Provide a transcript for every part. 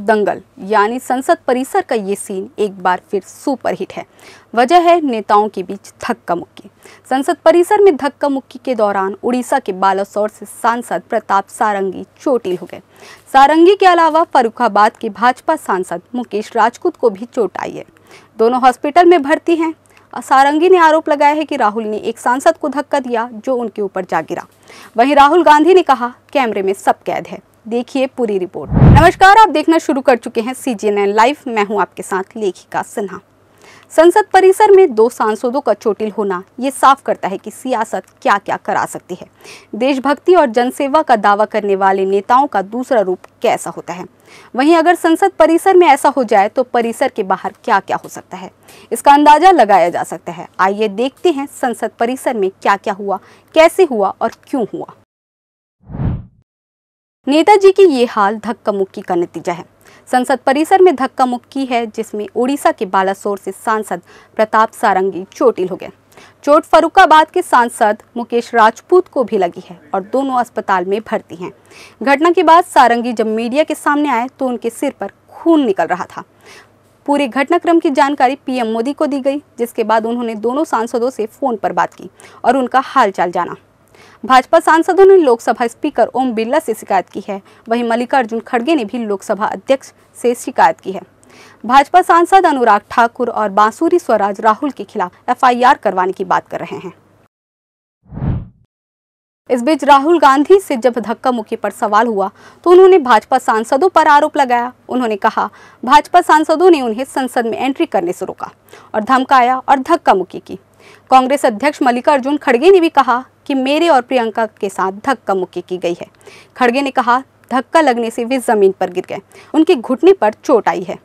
दंगल यानी संसद परिसर का ये सीन एक बार फिर सुपर हिट है। वजह है नेताओं के बीच धक्का मुक्की। संसद परिसर में धक्का मुक्की के दौरान उड़ीसा के बालासोर से सांसद प्रताप सारंगी चोटिल हो गए। सारंगी के अलावा फर्रुखाबाद के भाजपा सांसद मुकेश राजपूत को भी चोट आई है। दोनों हॉस्पिटल में भर्ती हैं। सारंगी ने आरोप लगाया है कि राहुल ने एक सांसद को धक्का दिया जो उनके ऊपर जा गिरा। वहीं राहुल गांधी ने कहा, कैमरे में सब कैद है, देखिए पूरी रिपोर्ट। नमस्कार, आप देखना शुरू कर चुके हैं CGNN लाइव। मैं हूं आपके साथ लेखिका सिन्हा। संसद परिसर में दो सांसदों का चोटिल होना ये साफ करता है कि सियासत क्या क्या करा सकती है। देशभक्ति और जनसेवा का दावा करने वाले नेताओं का दूसरा रूप कैसा होता है। वहीं अगर संसद परिसर में ऐसा हो जाए तो परिसर के बाहर क्या क्या हो सकता है, इसका अंदाजा लगाया जा सकता है। आइए देखते हैं संसद परिसर में क्या क्या हुआ, कैसे हुआ और क्यों हुआ। नेताजी की ये हाल धक्का मुक्की का नतीजा है। संसद परिसर में धक्का मुक्की है जिसमें ओडिशा के बालासोर से सांसद प्रताप सारंगी चोटिल हो गए। चोट फर्रुखाबाद के सांसद मुकेश राजपूत को भी लगी है और दोनों अस्पताल में भर्ती हैं। घटना के बाद सारंगी जब मीडिया के सामने आए तो उनके सिर पर खून निकल रहा था। पूरे घटनाक्रम की जानकारी PM मोदी को दी गई, जिसके बाद उन्होंने दोनों सांसदों से फोन पर बात की और उनका हालचाल जाना। भाजपा सांसदों ने लोकसभा स्पीकर ओम बिरला से शिकायत की है। वहीं मल्लिकार्जुन खड़गे ने भी लोकसभा अध्यक्ष से शिकायत की है। भाजपा सांसद अनुराग ठाकुर और बांसुरी स्वराज राहुल के खिलाफ FIR करवाने की बात कर रहे हैं। इस बीच राहुल गांधी से जब धक्का मुक्की पर सवाल हुआ तो उन्होंने भाजपा सांसदों पर आरोप लगाया। उन्होंने कहा, भाजपा सांसदों ने उन्हें संसद में एंट्री करने से रोका और धमकाया और धक्का मुक्की की। कांग्रेस अध्यक्ष मल्लिकार्जुन खड़गे ने भी कहा कि मेरे और प्रियंका के साथ धक्का मुक्की की गई है। खड़गे ने कहा, धक्का लगने से वे जमीन पर गिर गए, उनके घुटने पर चोट आई है।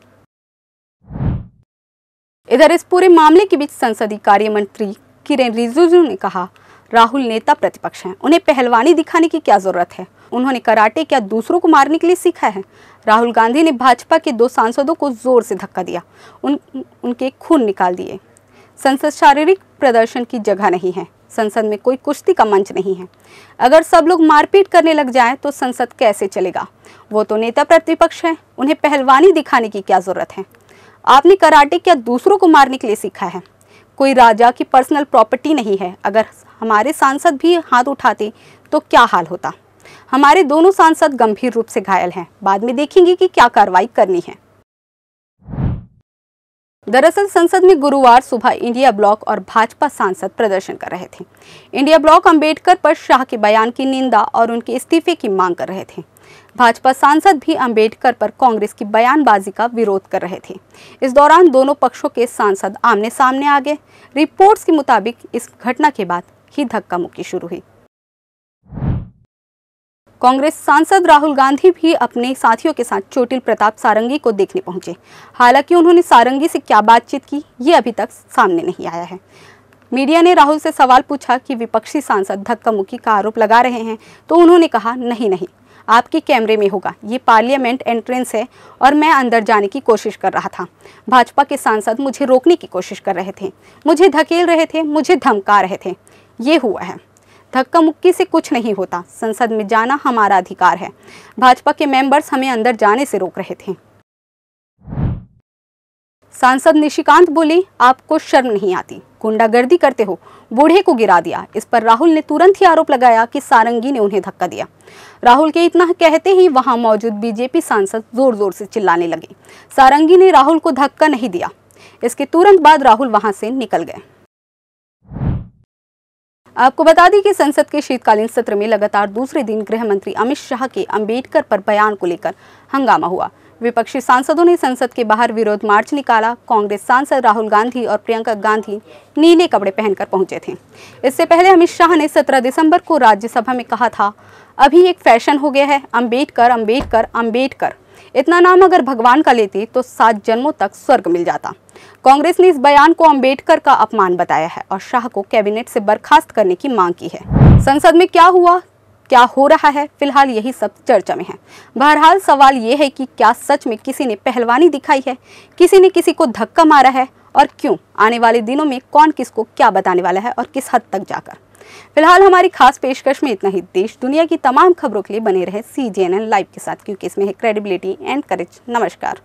इधर इस पूरे मामले के बीच संसदीय कार्य मंत्री किरेन रिजिजू ने कहा, राहुल नेता प्रतिपक्ष हैं, उन्हें पहलवानी दिखाने की क्या जरूरत है। उन्होंने कराटे क्या दूसरों को मारने के लिए सीखा है। राहुल गांधी ने भाजपा के दो सांसदों को जोर से धक्का दिया, उनके खून निकाल दिए। संसद शारीरिक प्रदर्शन की जगह नहीं है। संसद में कोई कुश्ती का मंच नहीं है। अगर सब लोग मारपीट करने लग जाएं तो संसद कैसे चलेगा। वो तो नेता प्रतिपक्ष हैं, उन्हें पहलवानी दिखाने की क्या जरूरत है। आपने कराटे क्या दूसरों को मारने के लिए सीखा है। कोई राजा की पर्सनल प्रॉपर्टी नहीं है। अगर हमारे सांसद भी हाथ उठाते तो क्या हाल होता। हमारे दोनों सांसद गंभीर रूप से घायल हैं। बाद में देखेंगे कि क्या कार्रवाई करनी है। दरअसल संसद में गुरुवार सुबह इंडिया ब्लॉक और भाजपा सांसद प्रदर्शन कर रहे थे। इंडिया ब्लॉक अंबेडकर पर शाह के बयान की निंदा और उनके इस्तीफे की मांग कर रहे थे। भाजपा सांसद भी अंबेडकर पर कांग्रेस की बयानबाजी का विरोध कर रहे थे। इस दौरान दोनों पक्षों के सांसद आमने सामने आ गए। रिपोर्ट्स के मुताबिक इस घटना के बाद ही धक्का मुक्की शुरू हुई। कांग्रेस सांसद राहुल गांधी भी अपने साथियों के साथ चोटिल प्रताप सारंगी को देखने पहुंचे। हालांकि उन्होंने सारंगी से क्या बातचीत की, ये अभी तक सामने नहीं आया है। मीडिया ने राहुल से सवाल पूछा कि विपक्षी सांसद धक्का मुक्की का आरोप लगा रहे हैं, तो उन्होंने कहा, नहीं, आपके कैमरे में होगा। ये पार्लियामेंट एंट्रेंस है और मैं अंदर जाने की कोशिश कर रहा था। भाजपा के सांसद मुझे रोकने की कोशिश कर रहे थे, मुझे धकेल रहे थे, मुझे धमका रहे थे। ये हुआ है। धक्का मुक्की से कुछ नहीं होता। संसद में जाना हमारा अधिकार है। भाजपा के मेंबर्स हमें अंदर जाने से रोक रहे थे। सांसद निशिकांत बोले, आपको शर्म नहीं आती, गुंडागर्दी करते हो, बूढ़े को गिरा दिया। इस पर राहुल ने तुरंत ही आरोप लगाया कि सारंगी ने उन्हें धक्का दिया। राहुल के इतना कहते ही वहां मौजूद BJP सांसद जोर जोर से चिल्लाने लगे। सारंगी ने राहुल को धक्का नहीं दिया। इसके तुरंत बाद राहुल वहां से निकल गए। आपको बता दें कि संसद के शीतकालीन सत्र में लगातार दूसरे दिन गृह मंत्री अमित शाह के अंबेडकर पर बयान को लेकर हंगामा हुआ। विपक्षी सांसदों ने संसद के बाहर विरोध मार्च निकाला। कांग्रेस सांसद राहुल गांधी और प्रियंका गांधी नीले कपड़े पहनकर पहुंचे थे। इससे पहले अमित शाह ने 17 दिसंबर को राज्यसभा में कहा था, अभी एक फैशन हो गया है, अंबेडकर अंबेडकर अंबेडकर। इतना नाम अगर भगवान का लेते तो 7 जन्मों तक स्वर्ग मिल जाता। कांग्रेस ने इस बयान को अंबेडकर का अपमान बताया है और शाह को कैबिनेट से बर्खास्त करने की मांग की है। संसद में क्या हुआ, क्या हो रहा है, फिलहाल यही सब चर्चा में है। बहरहाल सवाल ये है कि क्या सच में किसी ने पहलवानी दिखाई है, किसी ने किसी को धक्का मारा है और क्यों? आने वाले दिनों में कौन किसको क्या बताने वाला है और किस हद तक जाकर। फिलहाल हमारी खास पेशकश में इतना ही। देश दुनिया की तमाम खबरों के लिए बने रहे CGNN लाइव के साथ, क्योंकि इसमें है क्रेडिबिलिटी एंड करेज। नमस्कार।